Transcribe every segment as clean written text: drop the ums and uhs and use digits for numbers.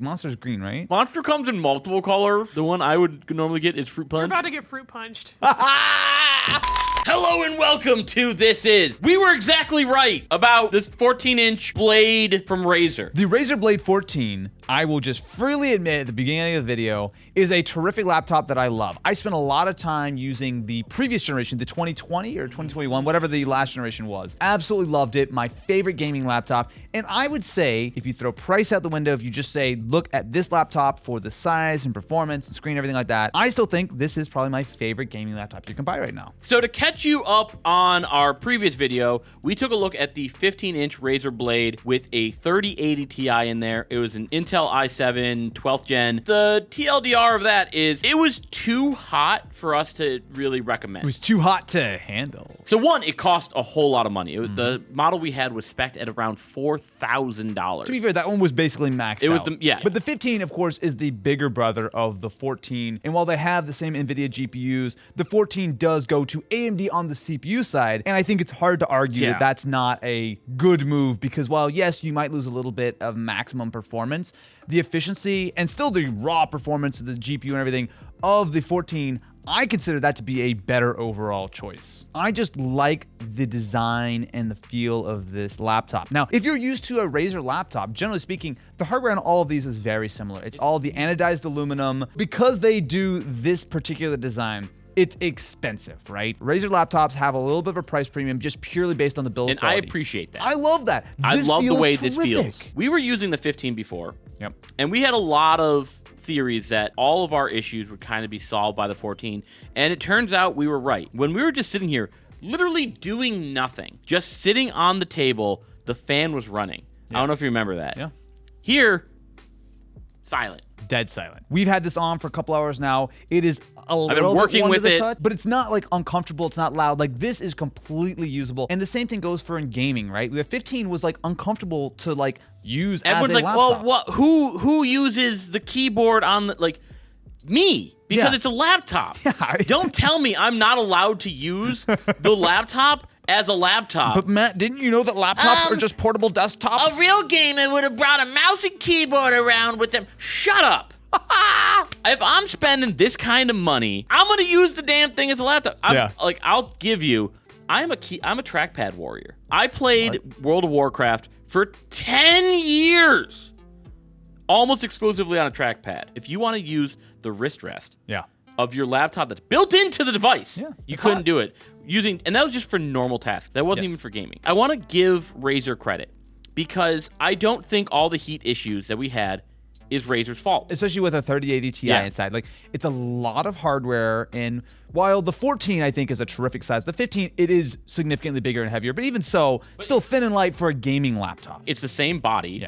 Monster's green, right? Monster comes in multiple colors. The one I would normally get is Fruit Punch. You're about to get fruit punched. Hello and welcome to This Is. We were exactly right about this 14-inch blade from Razer. The Razer Blade 14, I will just freely admit at the beginning of the video, is a terrific laptop that I love. I spent a lot of time using the previous generation, the 2020 or 2021, whatever the last generation was. Absolutely loved it. My favorite gaming laptop. And I would say, if you throw price out the window, if you just say, look at this laptop for the size and performance and screen, everything like that, I still think this is probably my favorite gaming laptop you can buy right now. So to catch you up on our previous video, we took a look at the 15-inch Razer Blade with a 3080 Ti in there. It was an Intel i7 12th gen. The TLDR of that is it was too hot for us to really recommend. It was too hot to handle. So one, it cost a whole lot of money. The model we had was spec'd at around $4,000. To be fair, that one was basically maxed It was out. yeah. But the 15, of course, is the bigger brother of the 14. And while they have the same NVIDIA GPUs, the 14 does go to AMD on the CPU side. And I think it's hard to argue that that's not a good move because while, yes, you might lose a little bit of maximum performance, the efficiency and still the raw performance of the GPU and everything of the 14, I consider that to be a better overall choice. I just like the design and the feel of this laptop. Now, if you're used to a Razer laptop, generally speaking, the hardware on all of these is very similar. It's all the anodized aluminum. Because they do this particular design, it's expensive, right? Razer laptops have a little bit of a price premium just purely based on the build quality. And I appreciate that. I love that. I love the way terrific. this feels. We were using the 15 before. Yep. And we had a lot of theories that all of our issues would kind of be solved by the 14. And it turns out we were right. When we were just sitting here, literally doing nothing, just sitting on the table, the fan was running. I don't know if you remember that. Yeah. Here, silent. Dead silent. We've had this on for a couple hours now. It is a little working bit with to it. touch, but it's not like uncomfortable. It's not loud. Like this is completely usable. And the same thing goes for in gaming, right? The 15 was like uncomfortable to like use Everyone's as a like, laptop. well, what? Who uses the keyboard on the like? Me, because it's a laptop. Yeah. Don't tell me I'm not allowed to use the laptop as a laptop. But Matt, didn't you know that laptops are just portable desktops? A real gamer would have brought a mouse and keyboard around with them. Shut up. If I'm spending this kind of money, I'm gonna use the damn thing as a laptop. I'll give you. I'm a trackpad warrior. I played World of Warcraft for 10 years, almost exclusively on a trackpad. If you want to use the wrist rest of your laptop that's built into the device, you couldn't do it and that was just for normal tasks. That wasn't even for gaming. I want to give Razer credit because I don't think all the heat issues that we had is Razer's fault. Especially with a 3080 Ti inside. Like, it's a lot of hardware, and while the 14, I think, is a terrific size, the 15, it is significantly bigger and heavier, but even so, still thin and light for a gaming laptop. It's the same body.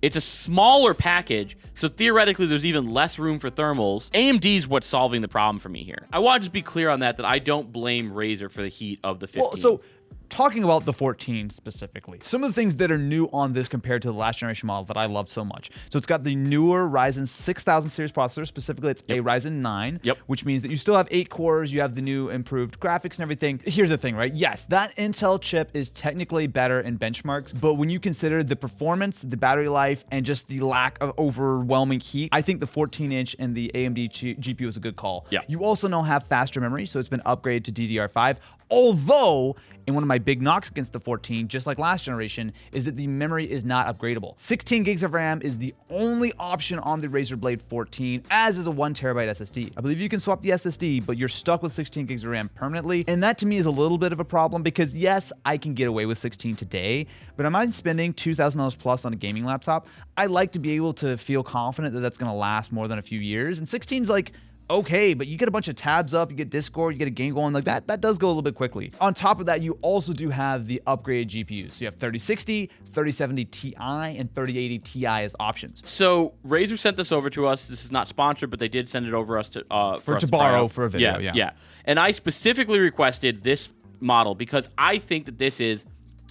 It's a smaller package, so theoretically there's even less room for thermals. AMD's what's solving the problem for me here. I want to just be clear on that I don't blame Razer for the heat of the 15. Well, so talking about the 14 specifically, some of the things that are new on this compared to the last generation model that I love so much. So it's got the newer Ryzen 6000 series processor. Specifically, it's a Ryzen 9, which means that you still have 8 cores. You have the new improved graphics and everything. Here's the thing, right? Yes, that Intel chip is technically better in benchmarks, but when you consider the performance, the battery life, and just the lack of overwhelming heat, I think the 14-inch and the AMD GPU is a good call. You also now have faster memory, so it's been upgraded to DDR5. Although, and one of my big knocks against the 14, just like last generation, is that the memory is not upgradable. 16 gigs of RAM is the only option on the Razer Blade 14, as is a 1 terabyte SSD. I believe you can swap the SSD, but you're stuck with 16 gigs of RAM permanently, and that to me is a little bit of a problem because yes, I can get away with 16 today, but am I spending $2,000 plus on a gaming laptop? I like to be able to feel confident that that's gonna last more than a few years, and 16's like, okay, but you get a bunch of tabs up, you get Discord, you get a game going, like that does go a little bit quickly. On top of that, you also do have the upgraded GPUs. So you have 3060, 3070 Ti, and 3080 Ti as options. So Razer sent this over to us. This is not sponsored, but they did send it over us to borrow for a video. Yeah. And I specifically requested this model because I think that this is,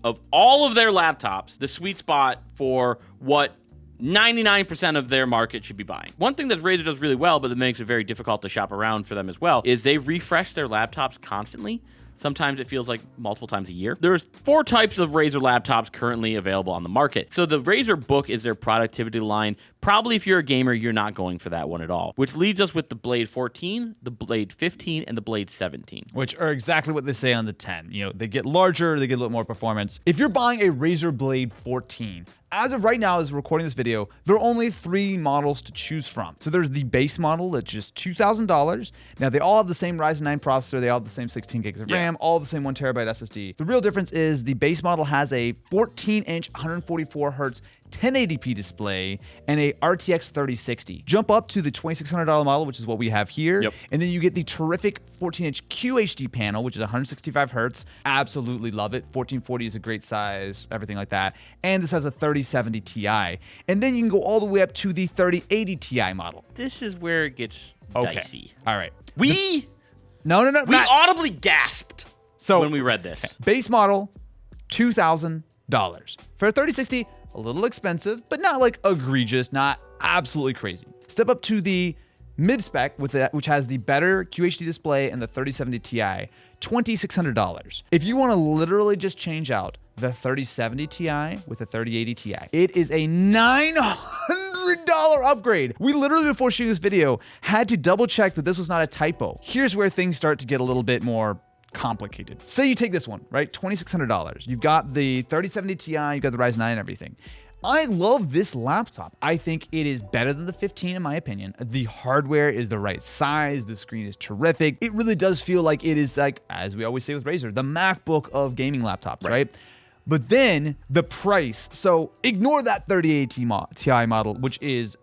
of all of their laptops, the sweet spot for what 99% of their market should be buying. One thing that Razer does really well, but that makes it very difficult to shop around for them as well, is they refresh their laptops constantly. Sometimes it feels like multiple times a year. There's 4 types of Razer laptops currently available on the market. So the Razer Book is their productivity line. Probably if you're a gamer, you're not going for that one at all. Which leads us with the Blade 14, the Blade 15, and the Blade 17. Which are exactly what they say on the 10. You know, they get larger, they get a little more performance. If you're buying a Razer Blade 14, as of right now, as we're recording this video, there are only 3 models to choose from. So there's the base model that's just $2,000. Now, they all have the same Ryzen 9 processor. They all have the same 16 gigs of RAM, all the same 1 terabyte SSD. The real difference is the base model has a 14-inch, 144 hertz 1080p display and a RTX 3060. Jump up to the $2,600 model, which is what we have here. And then you get the terrific 14-inch QHD panel, which is 165 hertz. Absolutely love it. 1440 is a great size, everything like that. And this has a 3070 Ti. And then you can go all the way up to the 3080 Ti model. This is where it gets dicey. All right. We audibly gasped when we read this. Base model, $2,000. For a 3060, a little expensive, but not like egregious, not absolutely crazy. Step up to the mid-spec with that, which has the better QHD display and the 3070 Ti, $2,600. If you want to literally just change out the 3070 Ti with the 3080 Ti, it is a $900 upgrade. We literally, before shooting this video, had to double check that this was not a typo. Here's where things start to get a little bit more complicated. Say you take this one, right? $2,600. You've got the 3070 Ti, you've got the Ryzen 9 and everything. I love this laptop. I think it is better than the 15 in my opinion. The hardware is the right size. The screen is terrific. It really does feel like it is like, as we always say with Razer, the MacBook of gaming laptops, right? But then the price. So ignore that 3080 Ti model, which is,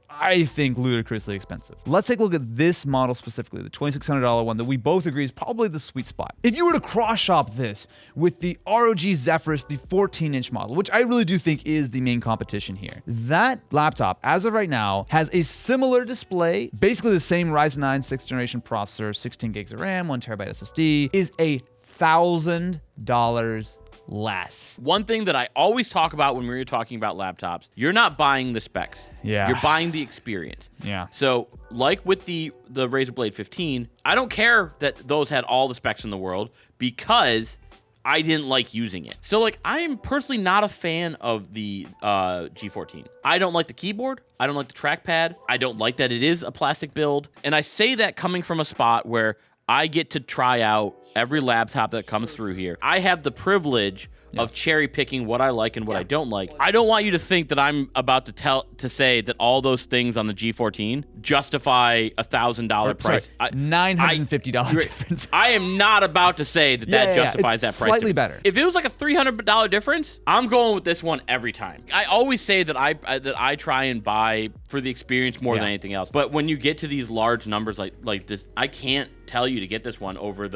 I think, ludicrously expensive. Let's take a look at this model specifically, the $2,600 one that we both agree is probably the sweet spot. If you were to cross-shop this with the ROG Zephyrus, the 14-inch model, which I really do think is the main competition here, that laptop, as of right now, has a similar display, basically the same Ryzen 9 6th generation processor, 16 gigs of RAM, 1 terabyte SSD, is $1,000 less. One thing that I always talk about when we're talking about laptops, you're not buying the specs. You're buying the experience. So like with the Razer Blade 15, I don't care that those had all the specs in the world because I didn't like using it. So like I am personally not a fan of the G14. I don't like the keyboard. I don't like the trackpad. I don't like that it is a plastic build. And I say that coming from a spot where I get to try out every laptop that comes through here. I have the privilege of cherry picking what I like and what I don't like. I don't want you to think that I'm about to say that all those things on the G14 justify $1,000 price. $950 difference. I am not about to say that that justifies that price. Slightly better. If it was like a $300 difference, I'm going with this one every time. I always say that I try and buy for the experience more than anything else. But when you get to these large numbers like this, I can't tell you to get this one over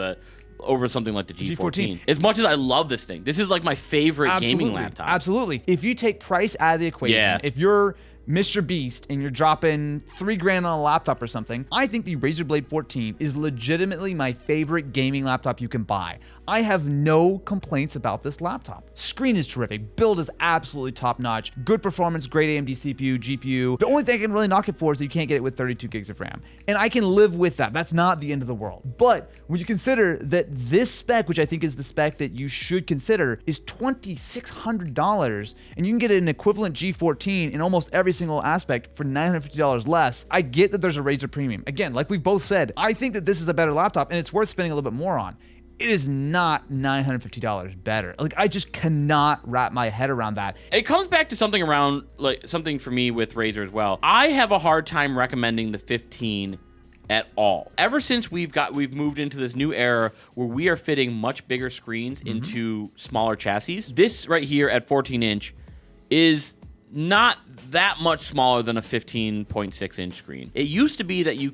something like the G14. As much as I love this thing, this is like my favorite gaming laptop. Absolutely. If you take price out of the equation, if you're Mr. Beast and you're dropping $3,000 on a laptop or something, I think the Razer Blade 14 is legitimately my favorite gaming laptop you can buy. I have no complaints about this laptop. Screen is terrific. Build is absolutely top notch. Good performance, great AMD CPU, GPU. The only thing I can really knock it for is that you can't get it with 32 gigs of RAM. And I can live with that. That's not the end of the world. But when you consider that this spec, which I think is the spec that you should consider, is $2,600, and you can get an equivalent G14 in almost every single aspect for $950 less, I get that there's a Razer premium. Again, like we both said, I think that this is a better laptop and it's worth spending a little bit more on. It is not $950 better. Like, I just cannot wrap my head around that. It comes back to something around, like, something for me with Razer as well. I have a hard time recommending the 15 at all. Ever since we've moved into this new era where we are fitting much bigger screens into smaller chassis, this right here at 14-inch is not that much smaller than a 15.6-inch screen. It used to be that you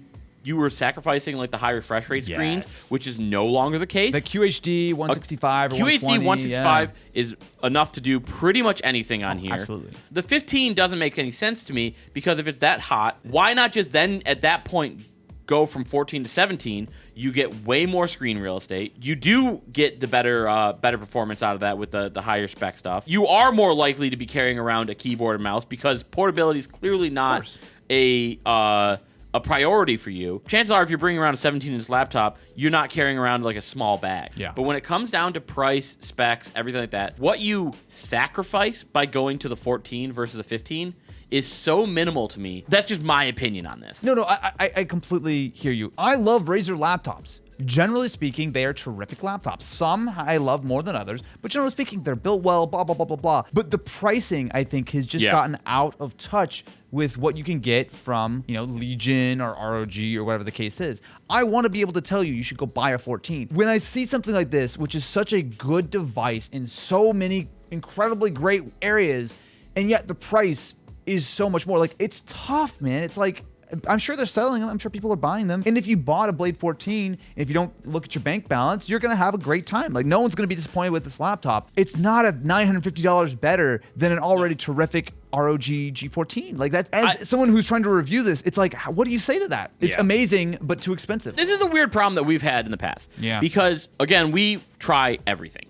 were sacrificing like the high refresh rate screens, which is no longer the case. The QHD 165 or QHD 120, 165 is enough to do pretty much anything on here. Absolutely. The 15 doesn't make any sense to me because if it's that hot, why not just then at that point go from 14 to 17? You get way more screen real estate. You do get the better performance out of that with the higher spec stuff. You are more likely to be carrying around a keyboard and mouse because portability is clearly not a a priority for you, chances are if you're bringing around a 17-inch laptop, you're not carrying around like a small bag. Yeah. But when it comes down to price, specs, everything like that, what you sacrifice by going to the 14 versus the 15 is so minimal to me. That's just my opinion on this. No, I completely hear you. I love Razer laptops. Generally speaking, they are terrific laptops. Some I love more than others, but generally speaking, they're built well, blah, blah, blah, blah, blah. But the pricing, I think, has just gotten out of touch with what you can get from, Legion or ROG or whatever the case is. I want to be able to tell you should go buy a 14. When I see something like this, which is such a good device in so many incredibly great areas, and yet the price is so much more, like, it's tough, man. It's like, I'm sure they're selling them. I'm sure people are buying them. And if you bought a Blade 14, if you don't look at your bank balance, you're going to have a great time. Like, no one's going to be disappointed with this laptop. It's not a $950 better than an already terrific ROG G14. Like, that's, as someone who's trying to review this, it's like, what do you say to that? It's amazing, but too expensive. This is a weird problem that we've had in the past. Yeah. Because, again, we try everything.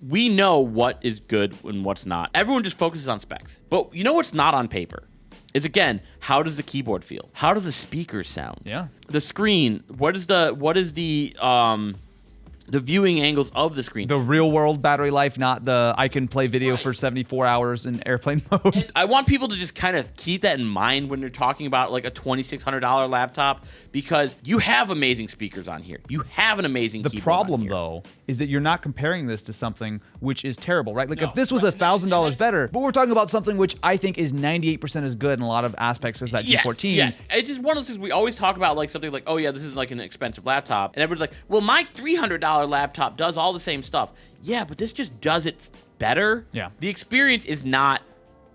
We know what is good and what's not. Everyone just focuses on specs. But you know what's not on paper? Is, again, how does the keyboard feel? How do the speakers sound? Yeah. The screen, what is the viewing angles of the screen? The real world battery life, not the I can play video for 74 hours in airplane mode. And I want people to just kind of keep that in mind when they're talking about like a $2,600 laptop, because you have amazing speakers on here. You have an amazing keyboard. The problem, though, is that you're not comparing this to something which is terrible, right? Like, if this was $1,000 better, but we're talking about something which I think is 98% as good in a lot of aspects as that G14. Yes, it's just one of those things we always talk about, like something like, oh yeah, this is like an expensive laptop, and everyone's like, well, my $300 laptop does all the same stuff. Yeah, but this just does it better. Yeah. The experience is not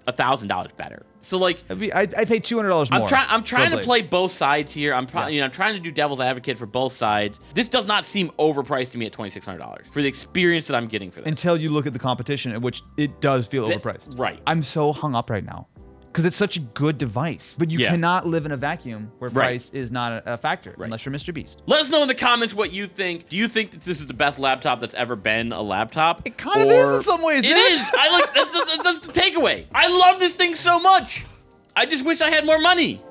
$1,000 better. So like, I paid $200 more. I'm trying to play both sides here. I'm trying to do devil's advocate for both sides. This does not seem overpriced to me at $2,600 for the experience that I'm getting for this. Until you look at the competition, at which it does feel overpriced. Right. I'm so hung up right now because it's such a good device, but you cannot live in a vacuum where price is not a factor unless you're Mr. Beast. Let us know in the comments what you think. Do you think that this is the best laptop that's ever been a laptop? It kind of is in some ways. It is. That's the takeaway. I love this thing so much. I just wish I had more money.